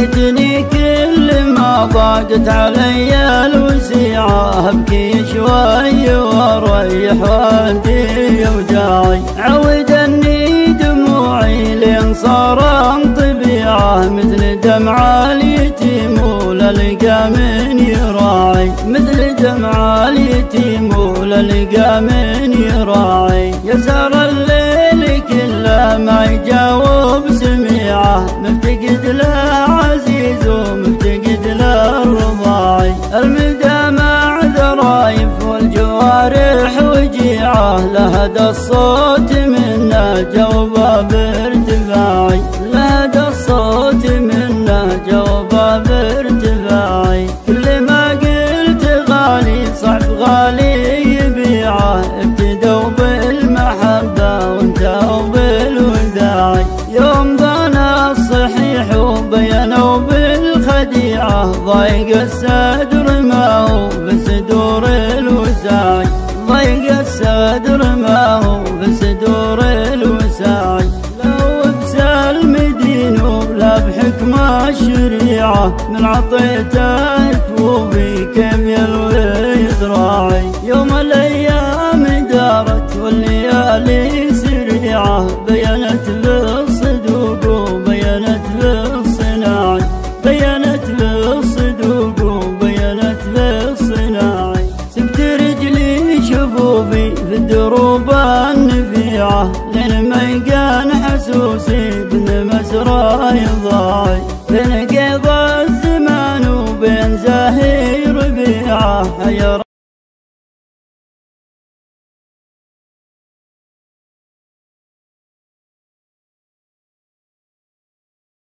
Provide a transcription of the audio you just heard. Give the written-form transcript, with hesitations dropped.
ليتني كل ما ضاقت علي الوسيعة أبكي شوي وأريح والدي وجاعي. عودني دموعي لين صار طبيعة مثل دمع اليتيم ولا لقى من يراعي. مثل دمع اليتيم ولا لقى من يراعي. يسار الليل كله ما يجاوب سميعه مفتقد له عزيز ومفتقد له الرضاعي. المدى مع ذرايف والجوارح وجيعه لهدى الصوت منه جوبه بارتفاعي. لهدى الصوت منه جوبه بارتفاعي. كل ما قلت غالي صعب غالي يبيعه ابتدوا بالمحبة وانتهوا بالوداعي. يوم ضانا الصحيح وبينوا بالخديعة ضيق الصدر ما هو بصدور الوساعي. ضيق الصدر ما هو بصدور الوساعي. لو بسلم دين ولا بحكمة الشريعة من عطيته توفي كيف يلوي ذراعي. يوم الأيام دارت والليالي سريعة بينت بالصدوق وبينت بالصناعي. بينت بالصدوق وبينت بالصناعي. سبت رجلي شفوفي في الدروب النفيعة لين ما يقان حسوسي بن مسرى يضاعي. بين قيض الزمان وبين زاهي ربيعة حير